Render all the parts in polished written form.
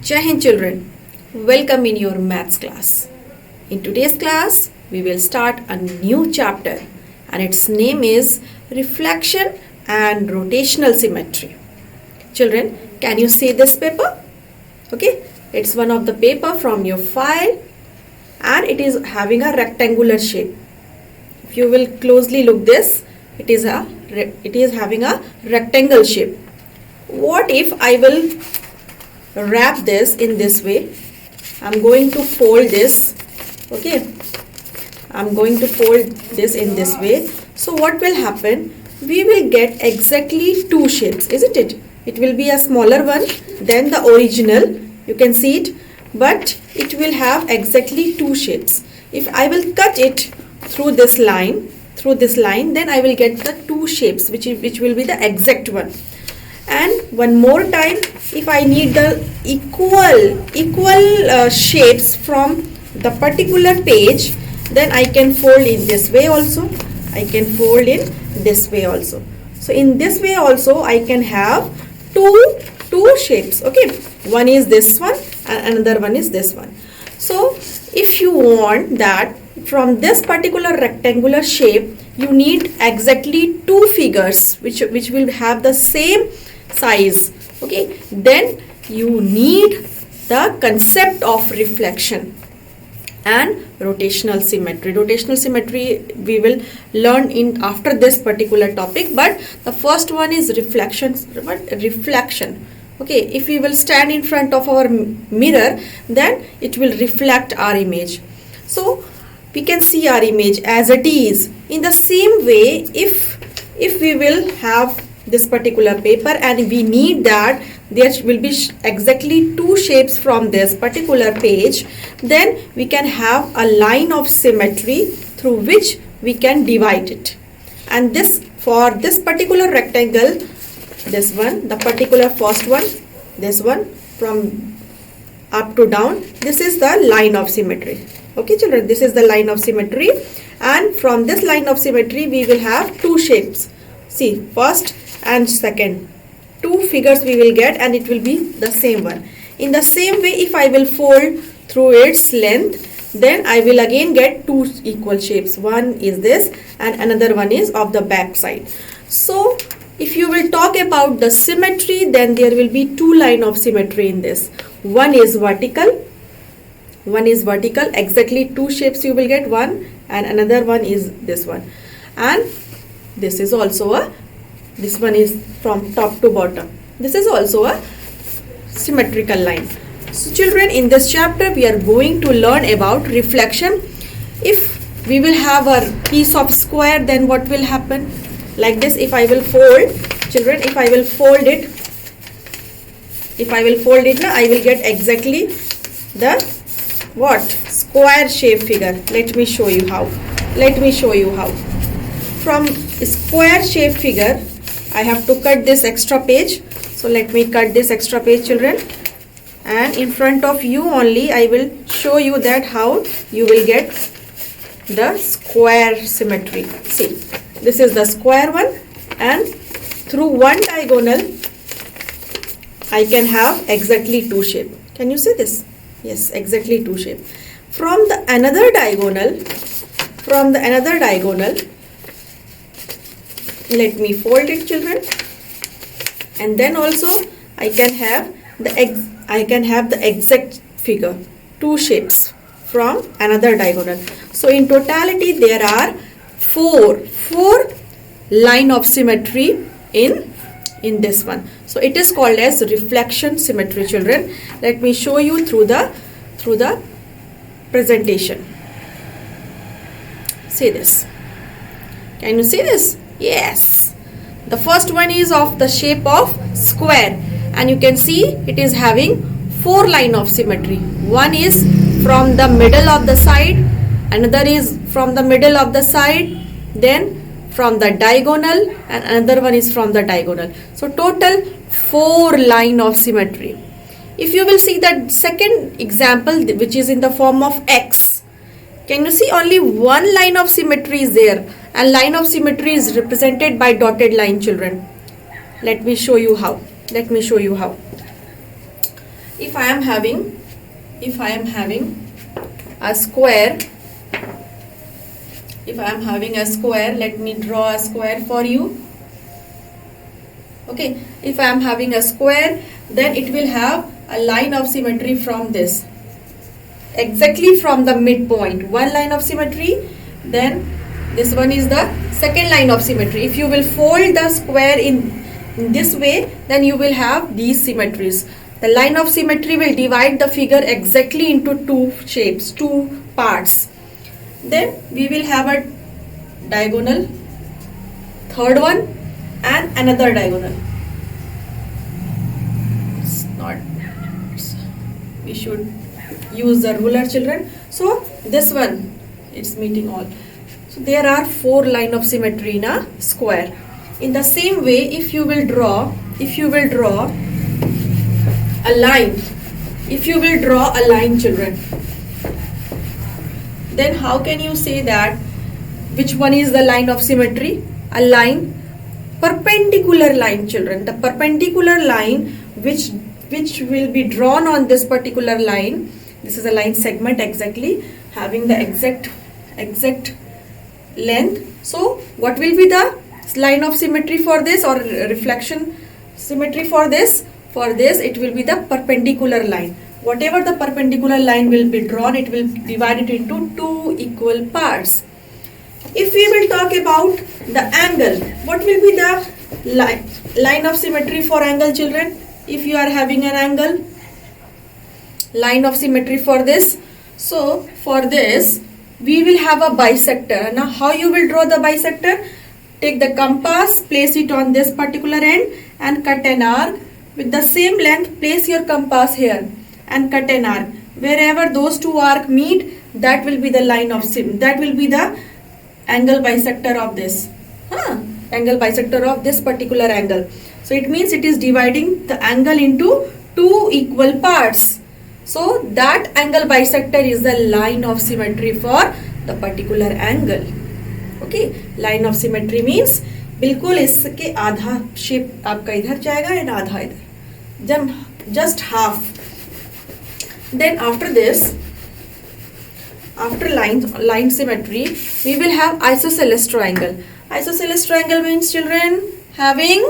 Jai Hind children, welcome in your maths class. In today's class, we will start a new chapter and its name is Reflection and Rotational Symmetry. Children, can you see this paper? Okay, it's one of the paper from your file and it is having a rectangular shape. If you will closely look this, it is having a rectangle shape. What if I will wrap this in this way? I'm going to fold this. Okay, I'm going to fold this in this way. So what will happen? We will get exactly two shapes, isn't it? It will be a smaller one than the original. You can see it, but it will have exactly two shapes. If I will cut it through this line, then I will get the two shapes, which will be the exact one. And one more time, if I need the equal shapes from the particular page, then I can fold in this way also. I can fold in this way also. So in this way also I can have two shapes. Okay, one is this one and another one is this one. So if you want that from this particular rectangular shape, you need exactly two figures which will have the same size. Okay, then you need the concept of reflection and rotational symmetry. Rotational symmetry we will learn in after this particular topic, but the first one is reflection. Okay, if we will stand in front of our mirror, then it will reflect our image. So we can see our image as it is. In the same way, if we will have this particular paper and we need that there will be exactly two shapes from this particular page, then we can have a line of symmetry through which we can divide it. And this, for this particular rectangle, this one, the particular first one, this one, from up to down, this is the line of symmetry. Okay children, this is the line of symmetry, and from this line of symmetry we will have two shapes. See, first and second, two figures we will get and it will be the same one. In the same way, if I will fold through its length, then I will again get two equal shapes. One is this and another one is of the back side. So if you will talk about the symmetry, then there will be two line of symmetry in this. One is vertical, exactly two shapes you will get, one, and another one is this one. And this is also this one is from top to bottom. This is also a symmetrical line. So children, in this chapter we are going to learn about reflection. If we will have a piece of square, then what will happen? Like this, if I will fold, children, if I will fold it, I will get exactly the what? Square shape figure. Let me show you how. From square shape figure, I have to cut this extra page. So let me cut this extra page, children. And in front of you only, I will show you that how you will get the square symmetry. See, this is the square one, and through one diagonal, I can have exactly two shape. Can you see this? Yes, exactly two shape. From the another diagonal, let me fold it, children, and then also I can have the exact figure, two shapes from another diagonal. So in totality there are four line of symmetry in this one. So it is called as reflection symmetry, children. Let me show you through the presentation. See this. Can you see this? Yes. The first one is of the shape of square, and you can see it is having four line of symmetry. One is from the middle of the side, another is from the middle of the side, then from the diagonal, and another one is from the diagonal. So total four line of symmetry. If you will see that second example, which is in the form of X, can you see only one line of symmetry is there, and line of symmetry is represented by dotted line, children. Let me show you how. if I am having a square, let me draw a square for you. Okay, if I am having a square, then it will have a line of symmetry from this, exactly from the midpoint, one line of symmetry. Then this one is the second line of symmetry. If you will fold the square in this way, then you will have these symmetries. The line of symmetry will divide the figure exactly into two shapes, two parts. Then we will have a diagonal, third one, and another diagonal. We should use the ruler, children. So this one, it's meeting all. So there are four line of symmetry in a square. In the same way, if you will draw a line, children, then how can you say that which one is the line of symmetry? A line, perpendicular line, children. The perpendicular line which will be drawn on this particular line. This is a line segment exactly having the exact length. So what will be the line of symmetry for this, or reflection symmetry for this? For this, it will be the perpendicular line. Whatever the perpendicular line will be drawn, it will divide it into two equal parts. If we will talk about the angle, what will be the line of symmetry for angle, children? If you are having an angle, line of symmetry for this. So for this, we will have a bisector. Now how you will draw the bisector? Take the compass, place it on this particular end and cut an arc. With the same length, place your compass here and cut an arc. Wherever those two arcs meet, that will be the line of that will be the angle bisector of this. Angle bisector of this particular angle. So it means it is dividing the angle into two equal parts. So that angle bisector is the line of symmetry for the particular angle. Okay, line of symmetry means बिल्कुल इसके आधा shape आपका इधर जाएगा and आधा इधर, just half. Then after this, after line symmetry, we will have isosceles triangle. Isosceles triangle means, children, having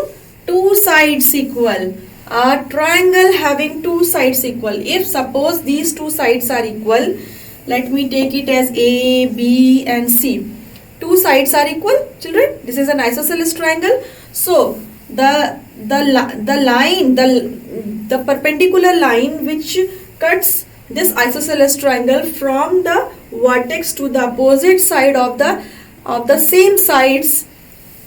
two sides equal. A triangle having two sides equal. If suppose these two sides are equal, let me take it as A, B and C. Two sides are equal, children. This is an isosceles triangle. So the perpendicular line which cuts this isosceles triangle from the vertex to the opposite side of the same sides,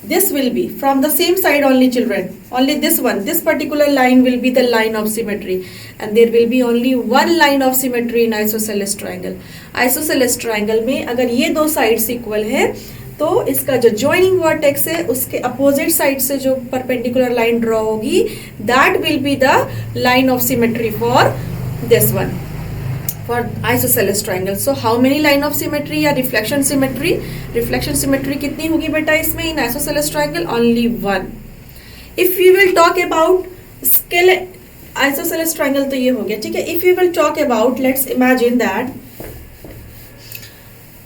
this will be from the same side only, children. Only this one, this particular line will be the line of symmetry, and there will be only one line of symmetry in isosceles triangle. Isosceles triangle में अगर ये दो sides equal है, तो इसका जो joining vertex है उसके opposite side से जो perpendicular line draw होगी, that will be the line of symmetry for this one, for isosceles triangle. So how many line of symmetry या reflection symmetry? Reflection symmetry कितनी होगी बेटा इसमें in isosceles triangle? Only one. If we will talk about scale, isosceles triangle तो ये हो गया, ठीक है. If we will talk about, let's imagine that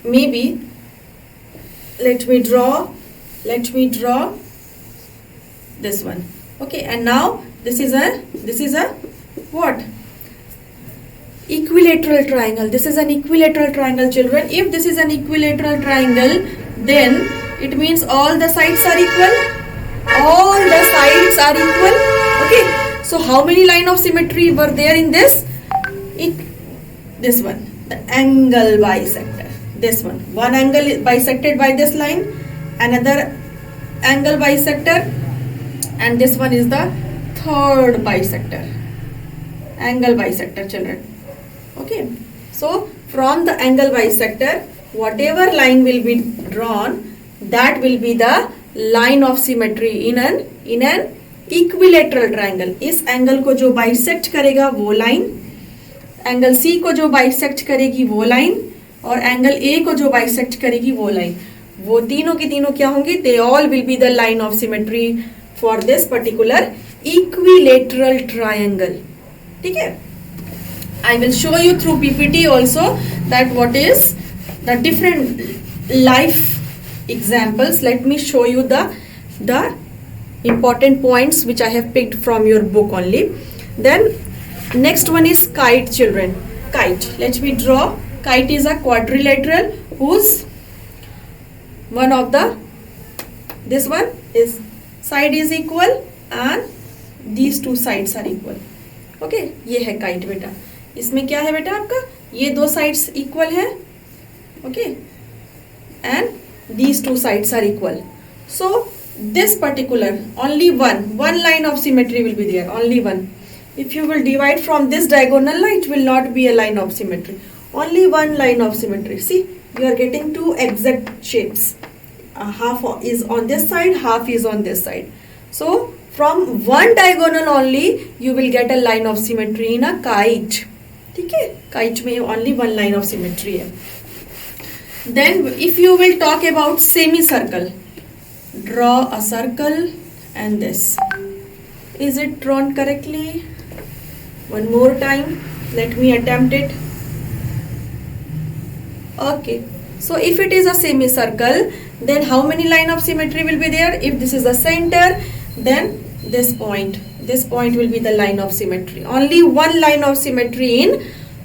maybe let me draw this one. Okay, and now this is a what? Equilateral triangle. This is an equilateral triangle, children. If this is an equilateral triangle, then it means all the sides are equal. All the sides are equal. Okay, so how many line of symmetry were there in this? This one, the angle bisector. This one angle is bisected by this line, another angle bisector, and this one is the third bisector, angle bisector, children. Okay, so from the angle bisector, whatever line will be drawn, that will be the line of symmetry in an equilateral triangle. इस angle को जो bisect करेगा वो line, angle C को जो bisect करेगी वो line, और एंगल A को जो bisect करेगी वो लाइन, वो तीनों की तीनों क्या होंगी? They all will be the line of symmetry for this particular equilateral triangle. ठीक है. I will show you through PPT also that what is the different life examples. Let me show you the important points which I have picked from your book only. Then next one is kite, children. Kite. Let me draw. Kite is a quadrilateral whose one of the this one is side is equal and these two sides are equal. Okay ये है kite बेटा. इसमें क्या है बेटा आपका, ये दो साइड्स इक्वल है. Okay and these two sides are equal. So this particular only one line of symmetry will be there, only one. If you will divide from this diagonal, it will not be a line of symmetry, only one line of symmetry. See, you are getting two exact shapes, half is on this side, half is on this side. So from one diagonal only you will get a line of symmetry in a kite. ठीक है, kite में only one line of symmetry है. Then if you will talk about semicircle, draw a circle and this. Is it drawn correctly? One more time, let me attempt it. Okay, so if it is a semicircle, then how many line of symmetry will be there? If this is the center, then this point will be the line of symmetry. Only one line of symmetry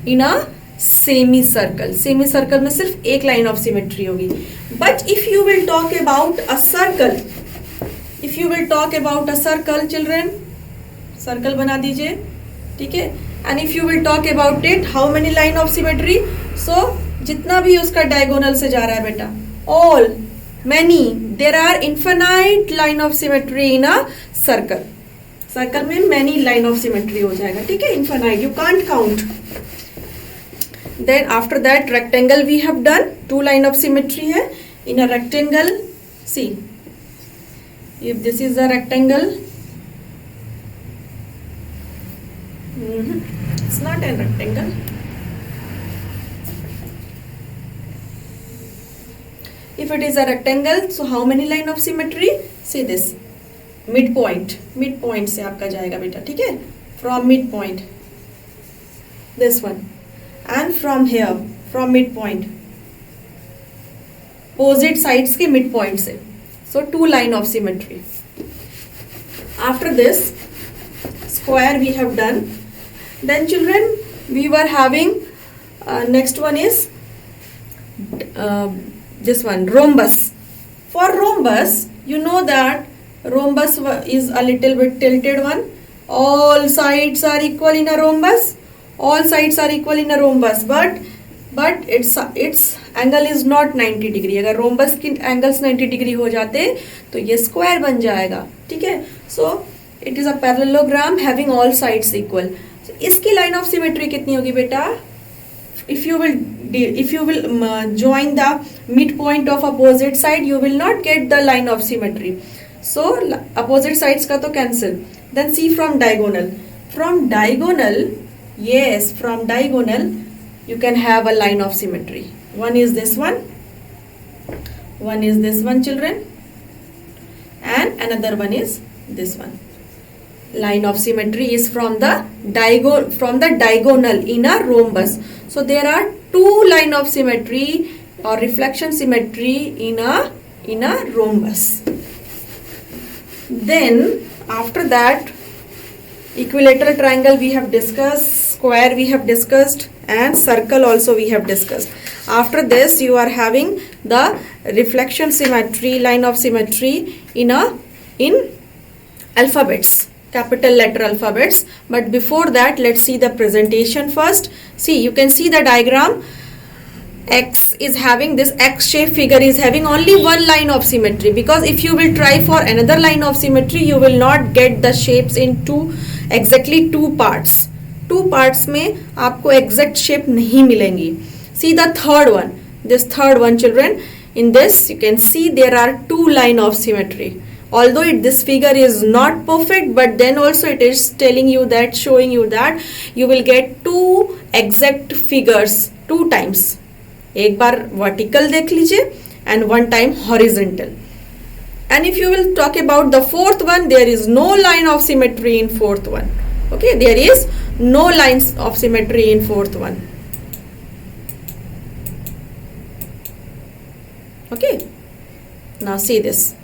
in a semicircle. Semicircle में सिर्फ एक line of symmetry होगी. But if you will talk about a circle, children, circle बना दीजिए, ठीक है. And if you will talk about it, how many line of symmetry? So जितना भी उसका diagonal से जा रहा है बेटा, all, many, there are infinite line of symmetry in a circle. Circle में many line of symmetry हो जाएगा, ठीक है, infinite, you can't count. Then after that rectangle we have done, two line of symmetry है. In a rectangle, see, if this is a rectangle, it's not a rectangle. If it is a rectangle, so how many line of symmetry? See this, midpoint से आपका जाएगा बेटा, ठीक है, from midpoint, this one, and from here, from midpoint, opposite sides के midpoint से, so two line of symmetry. After this square we have done. Then children, we were having next one is this one, rhombus. For rhombus, you know that rhombus is a little bit tilted one. All sides are equal in a rhombus. All sides are equal in a rhombus, but its angle is not 90 degree. अगर rhombus की angles 90 degree हो जाते तो ये square बन जाएगा, ठीक है. So it is a parallelogram having all sides equal. So, इसकी line of symmetry कितनी होगी बेटा? If you will join the midpoint of opposite side, you will not get the line of symmetry. So opposite sides का तो cancel. Then see from diagonal. From diagonal, yes, from diagonal you can have a line of symmetry. One is this one. One is this one, children. And another one is this one. Line of symmetry is from the diagonal in a rhombus. So there are two line of symmetry or reflection symmetry in a rhombus. Then after that, equilateral triangle we have discussed, square we have discussed, and circle also we have discussed. After this you are having the reflection symmetry, line of symmetry in alphabets, capital letter alphabets. But before that, let's see the presentation first. See, you can see the diagram. X is having this X shape figure is having only one line of symmetry, because if you will try for another line of symmetry, you will not get the shapes in exactly two parts. Two parts में आपको exact shape नहीं मिलेंगी. See the third one. This third one, children. In this you can see there are two line of symmetry. Although this figure is not perfect, but then also it is telling you that, showing you that you will get two exact figures two times. एक बार vertical देख लीजिए and one time horizontal. And if you will talk about the fourth one, there is no line of symmetry in fourth one. Okay, there is no lines of symmetry in fourth one. Okay, now see this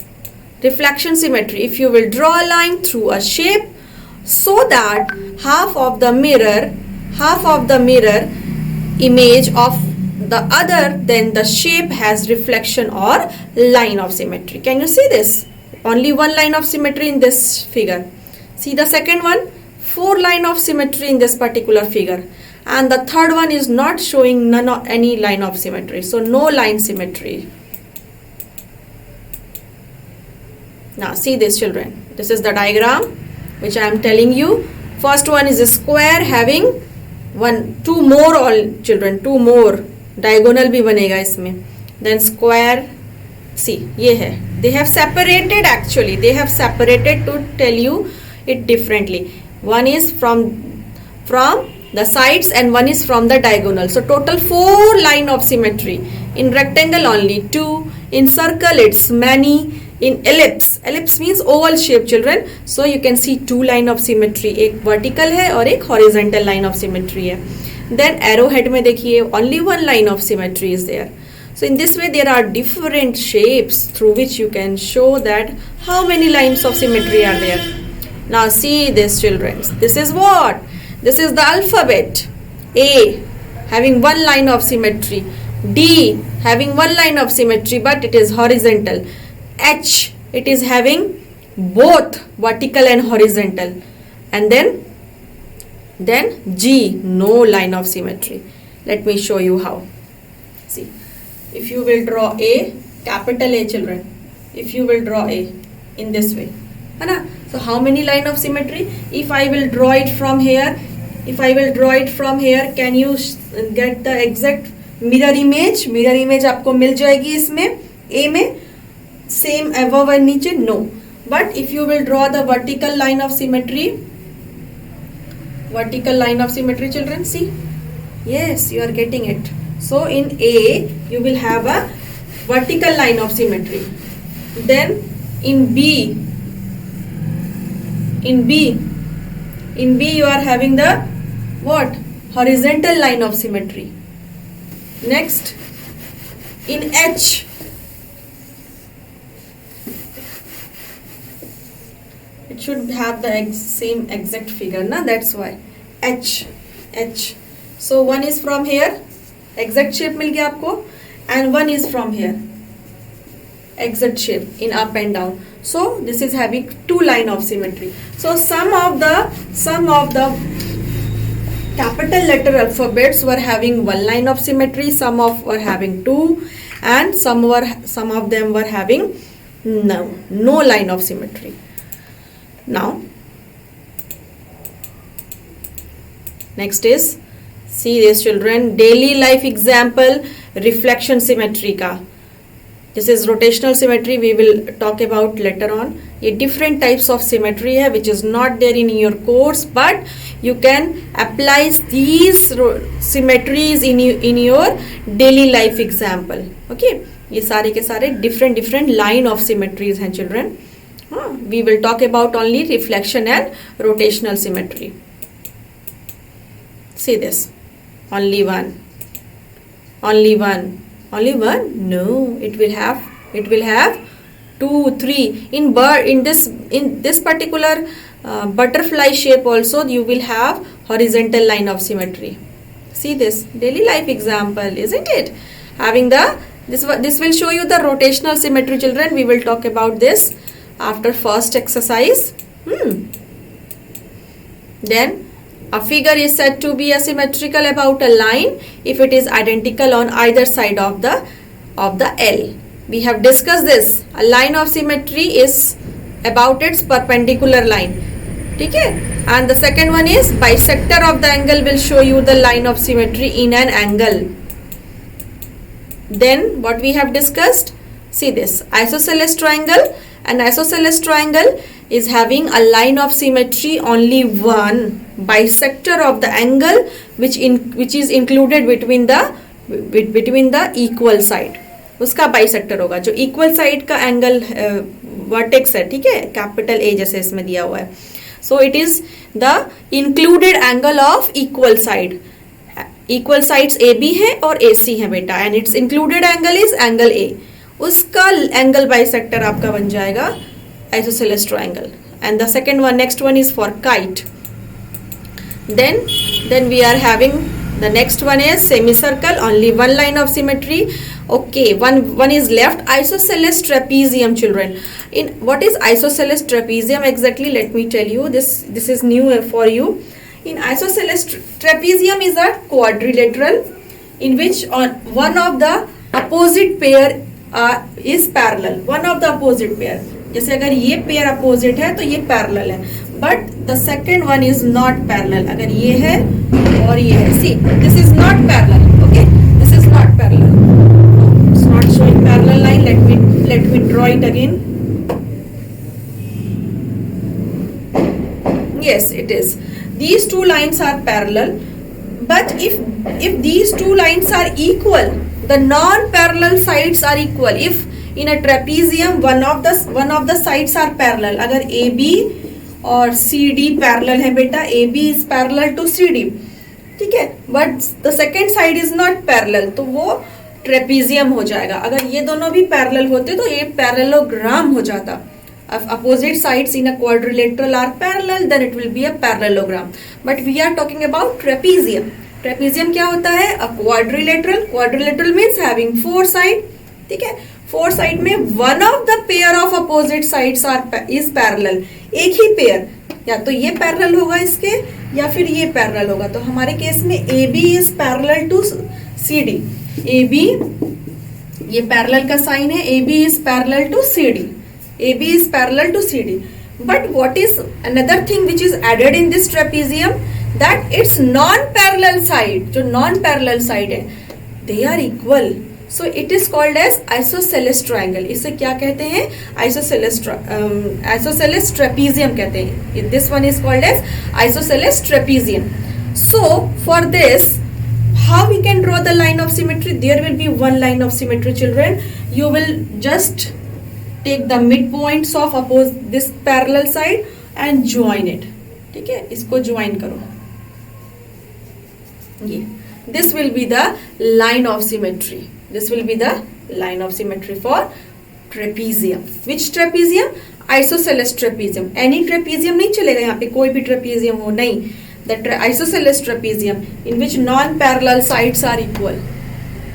reflection symmetry. If you will draw a line through a shape so that half of the mirror image of the other, then the shape has reflection or line of symmetry. Can you see this? Only one line of symmetry in this figure. See the second one, 4 line of symmetry in this particular figure, and the third one is not showing none of any line of symmetry, so no line symmetry. Now see this, children, this is the diagram which I am telling you. First one is a square having two more diagonal भी बनेगा इसमें. Then square, see ये है, they have separated, actually they have separated to tell you it differently. One is from the sides and one is from the diagonal. So total 4 line of symmetry. In rectangle only 2, in circle it's many, in ellipse means oval shape, children, so you can see 2 line of symmetry, एक vertical है और एक horizontal line of symmetry है. Then arrowhead में देखिए only 1 line of symmetry is there. So in this way there are different shapes through which you can show that how many lines of symmetry are there. Now see this, children, this is what? This is the alphabet. A having 1 line of symmetry, D having 1 line of symmetry but it is horizontal, H it is having both vertical and horizontal, and then G no line of symmetry. Let me show you how. See, if you will draw A, capital A, children, if you will draw A in this way, so how many line of symmetry? If I will draw it from here, can you get the exact mirror image? Mirror image आपको मिल जाएगी इसमें A में, same above and नीचे, no. But if you will draw the vertical line of symmetry, children, see, yes, you are getting it. So in A you will have a vertical line of symmetry. Then in B you are having the what? Horizontal line of symmetry. Next, in H it should have the same exact figure, na? That's why H. So one is from here, exact shape मिल गया आपको, and one is from here, exact shape in up and down. So this is having 2 line of symmetry. So some of the capital letter alphabets were having 1 line of symmetry, some were having 2, and some of them were having no line of symmetry. Now next is, see this, children, daily life example, reflection symmetry का. This is rotational symmetry, we will talk about later on. ये different types of symmetry है which is not there in your course, but you can apply these symmetries in your daily life example. Okay, ये सारे के सारे different line of symmetries हैं, children. We will talk about only reflection and rotational symmetry. See this, only one. No, it will have 2, 3. In this particular butterfly shape also you will have horizontal line of symmetry. See this daily life example, isn't it? Having this will show you the rotational symmetry, children. We will talk about this after first exercise. Then a figure is said to be asymmetrical about a line if it is identical on either side of the L. We have discussed this. A line of symmetry is about its perpendicular line. Okay? And the second one is bisector of the angle will show you the line of symmetry in an angle. Then what we have discussed? See this, isosceles triangle. An isosceles triangle is having a line of symmetry only one, bisector of the angle which is included between the equal side. उसका bisector होगा जो equal side का angle vertex है, ठीक है, capital A जैसे इसमें दिया हुआ है. So it is the included angle of equal side. Equal sides A B है और ए सी है बेटा, and it's included angle is angle A. उसका एंगल बाइसेक्टर आपका बन जाएगा isosceles triangle. And the second one, next one is for kite. then we are having the next one is semicircle, only one line of symmetry. Okay, one is left. Isosceles trapezium, children. In what is isosceles trapezium exactly, let me tell you. This is new for you. In isosceles trapezium is a quadrilateral in which on one of the opposite pair is parallel. One of the opposite pair, जैसे अगर ये pair opposite है तो ये parallel है, but the second one is not parallel. अगर ये है और ये है, see this is not parallel. Okay, this is not parallel. It's not showing parallel line. Let me draw it again. Yes, it is. These two lines are parallel, but if these two lines are equal, the non-parallel sides are equal. If in a trapezium one of the sides are parallel, अगर AB और CD parallel है बेटा, AB is parallel to CD, ठीक है, but the second side is not parallel, तो वो trapezium हो जाएगा. अगर ये दोनों भी पैरेलल होते तो ये पैरेललोग्राम हो जाता. If opposite sides in a quadrilateral are parallel, then it will be a parallelogram. But we are talking about trapezium. Trapezium क्या होता है? A quadrilateral. Quadrilateral means having four side. ठीक है, four side में one of the pair of opposite sides is parallel. एक ही pair, या तो ये पैरेलल होगा इसके या फिर ये पैरेलल होगा. तो हमारे केस में AB is parallel to CD. AB ये पैरेलल का साइन है. AB is parallel to CD. AB is parallel to CD. But what is another thing which is added in this trapezium, that its non-parallel side, जो non-parallel side है, they are equal. So it is called as isosceles triangle. इसे क्या कहते हैं? Isosceles trapezium कहते हैं. This one is called as isosceles trapezium. So for this, how we can draw the line of symmetry? There will be one line of symmetry, children. You will just take the midpoints of this parallel side and join it. ठीक है, इसको join करो. ये this will be the line of symmetry. This will be the line of symmetry for trapezium. Which trapezium? Isosceles trapezium. Any trapezium नहीं चलेगा यहाँ पे, कोई भी trapezium हो नहीं. The isosceles trapezium in which non-parallel sides are equal.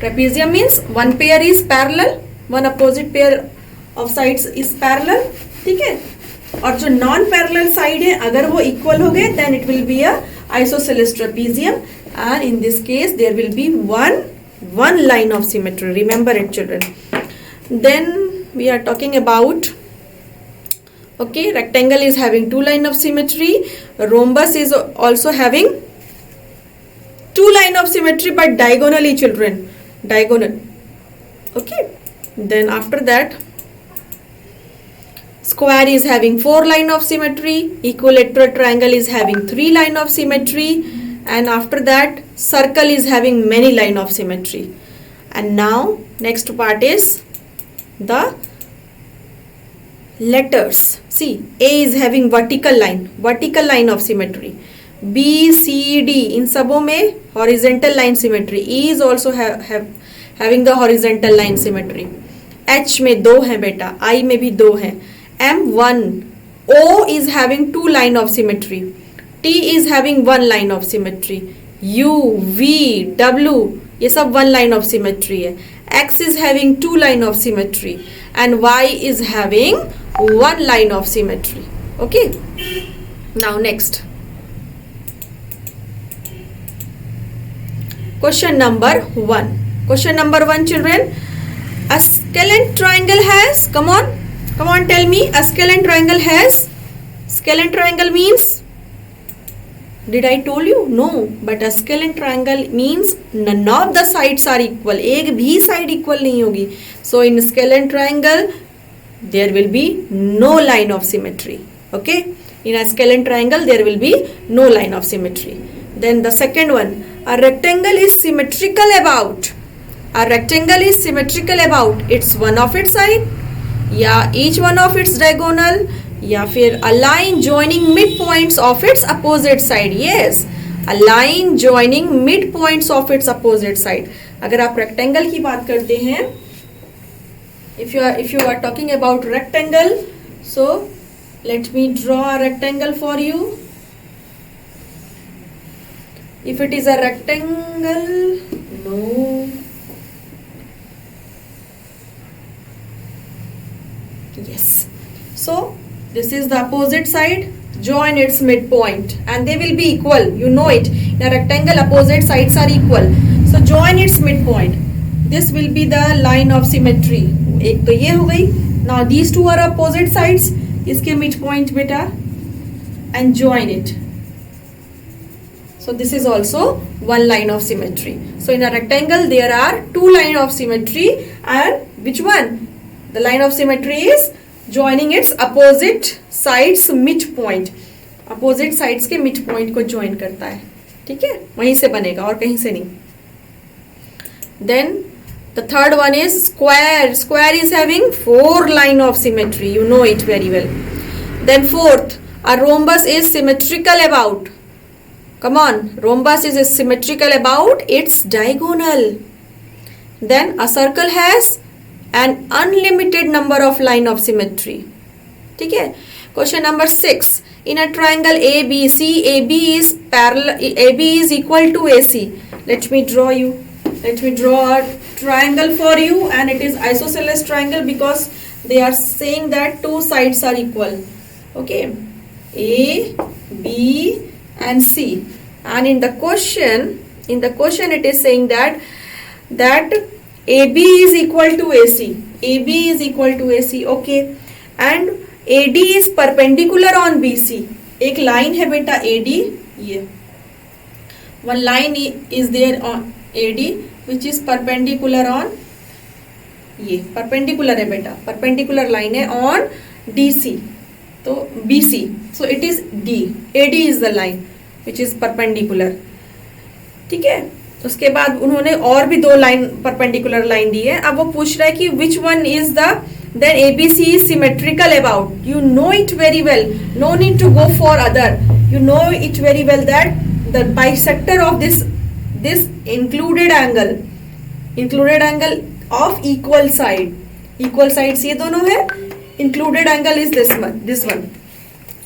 Trapezium means one pair is parallel, one opposite pair of sides is parallel. ठीक है, और जो नॉन पैरेलल साइड है अगर वो इक्वल हो गए then it will be a isosceles trapezium, and in this case there will be one line of symmetry. Remember it, children. Then we are talking about, okay, rectangle is having two line of symmetry. Rhombus is also having two line of symmetry but diagonally, children, diagonal. Okay, then after that square is having four line of symmetry. Equilateral triangle is having three line of symmetry, and after that circle is having many line of symmetry. And now next part is the letters. See, A is having vertical line of symmetry. B, C, D इन सबों में horizontal line symmetry. E is also having the horizontal line symmetry. H में दो हैं बेटा, I में भी दो हैं. M1, O is having two line of symmetry. T is having one line of symmetry. U, V, W ये सब one line of symmetry है. X is having two line of symmetry and Y is having one line of symmetry. Okay, now next question number 1. Question number 1, children. A scalene triangle has, come on, tell me, a scalene triangle has, scalene triangle means, did I told you? No, but a scalene triangle means none of the sides are equal. एक भी side equal नहीं होगी. So in scalene triangle there will be no line of symmetry. Okay, in a scalene triangle there will be no line of symmetry. Then the second one, a rectangle is symmetrical about, a rectangle is symmetrical about its one of its side, या each one of its diagonal, या फिर a line joining mid points of its opposite side. Yes, a line joining mid points of its opposite side. अगर आप rectangle की बात करते हैं, if you are talking about rectangle, so let me draw a rectangle for you. If it is a rectangle, no, yes, so this is the opposite side, join its midpoint and they will be equal, you know it. In a rectangle opposite sides are equal, so join its midpoint. This will be the line of symmetry. एक तो ये हो गई. Now these two are opposite sides, इसके midpoint बेटा, and join it. So this is also one line of symmetry. So in a rectangle there are two lines of symmetry, and which one? The line of symmetry is joining its opposite sides midpoint. Opposite sides के midpoint को join करता है. ठीक है, वहीं से बनेगा और कहीं से नहीं. Then the third one is square. Square is having four line of symmetry. You know it very well. Then fourth, a rhombus is symmetrical about. Come on, rhombus is symmetrical about its diagonal. Then a circle has an unlimited number of line of symmetry. ठीक है. Question number 6. In a triangle ABC, AB is parallel. AB is equal to AC. Let me draw a triangle for you, and it is isosceles triangle because they are saying that two sides are equal. Okay, A, B and C, and in the question it is saying that AB is equal to AC. AB is equal to AC. Okay, and AD is perpendicular on BC. एक line है बेटा AD, ये one line is there on AD which is perpendicular on, ये perpendicular है बेटा, perpendicular line है on DC, तो BC, so it is D. AD is the line which is perpendicular. ठीक है. उसके बाद उन्होंने और भी दो लाइन perpendicular लाइन दी है. अब वो पूछ रहा है कि which one is the, then ABC is symmetrical about. You know it very well. No need to go for other. You know it very well that the bisector of this included angle of equal sides ये दोनों है. Included angle is this one.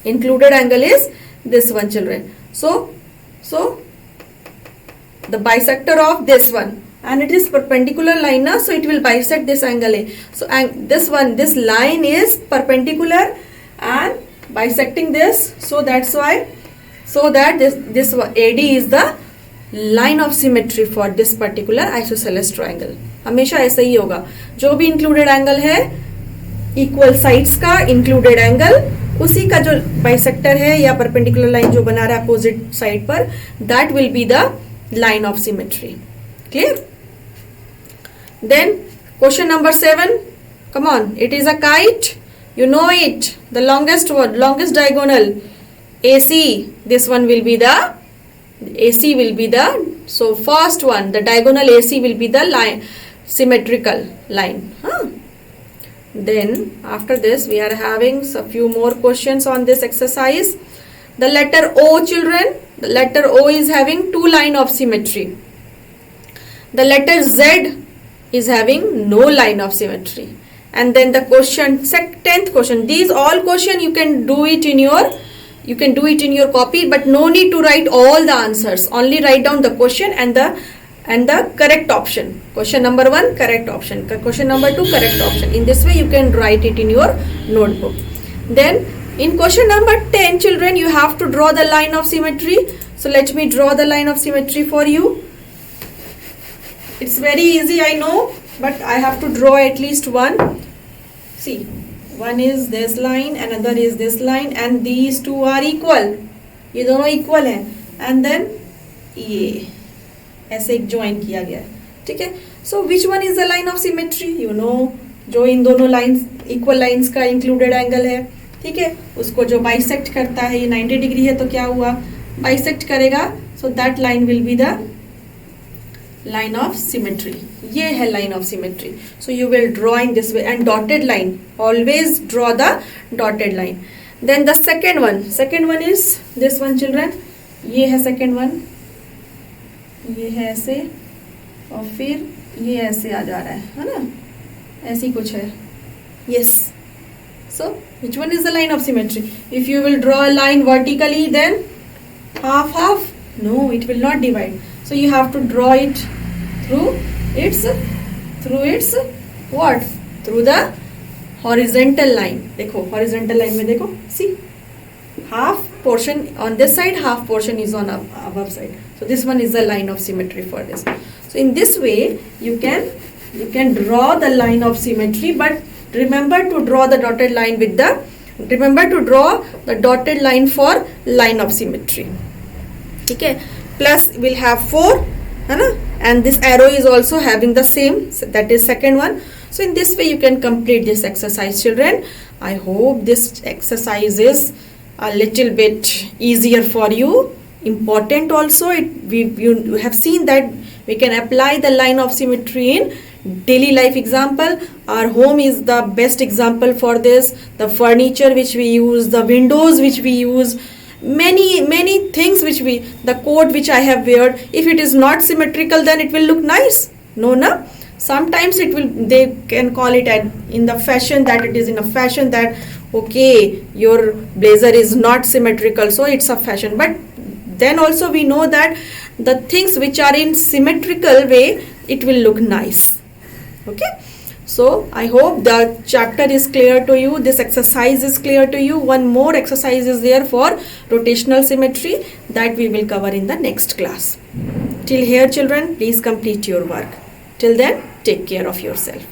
Included angle is this one, children. So the bisector of this one, and it is perpendicular line now, so it will bisect this angle A. So and this line is perpendicular and bisecting this, so that's why, so that this AD is the line of symmetry for this particular isosceles triangle. हमेशा ऐसा ही होगा. जो भी included angle है equal sides का included angle, उसी का जो bisector है या perpendicular line जो बना रहा है opposite side पर, that will be the line of symmetry. Clear? Then question number 7. Come on, it is a kite. You know it. The longest diagonal AC. This one will be the AC will be the, so first one, the diagonal AC will be the line, symmetrical line. Then after this we are having a few more questions on this exercise. The letter O, children, the letter O is having two line of symmetry. The letter Z is having no line of symmetry. And then the question, 10th question, these all question you can do it in your copy, but no need to write all the answers. Only write down the question and the correct option. Question number 1, correct option. Question number 2, correct option. In this way you can write it in your notebook. Then in question number 10, children, you have to draw the line of symmetry. So let me draw the line of symmetry for you. It's very easy, I know, but I have to draw at least one. See, one is this line, another is this line, and these two are equal. ये दोनों equal हैं, and then ये ऐसे एक join किया गया है. ठीक है. So which one is the line of symmetry? You know, जो इन दोनों lines equal lines का included angle है. ठीक है. उसको जो bisect करता है, ये 90 डिग्री है तो क्या हुआ? Bisect करेगा. So that line will be the line of symmetry. ये है line of symmetry. So you will draw in this way, and dotted line, always draw the dotted line. Then the second one is this one children. ये है second one, ये है ऐसे और फिर ये ऐसे आ जा रहा है ना, ऐसी कुछ है. Yes. So which one is the line of symmetry? If you will draw a line vertically, then half. No, it will not divide. So you have to draw it through its what? Through the horizontal line. देखो horizontal line में देखो, see, half portion on this side, half portion is on above side. So this one is the line of symmetry for this. So in this way you can draw the line of symmetry, but remember to draw the dotted line for line of symmetry. Okay, plus we'll have 4, है ना, and this arrow is also having the same, so that is second one. So in this way you can complete this exercise, children. I hope this exercise is a little bit easier for you, important also. You have seen that we can apply the line of symmetry in daily life example. Our home is the best example for this. The furniture which we use, the windows which we use, many things the coat which I have wear, if it is not symmetrical, then it will look nice. No, na? Sometimes they can call it in the fashion that it is in a fashion that, okay, your blazer is not symmetrical, so it's a fashion. But then also we know that the things which are in symmetrical way, it will look nice. Okay, so I hope the chapter is clear to you, this exercise is clear to you. One more exercise is there for rotational symmetry that we will cover in the next class. Till here children, please complete your work. Till then, take care of yourself.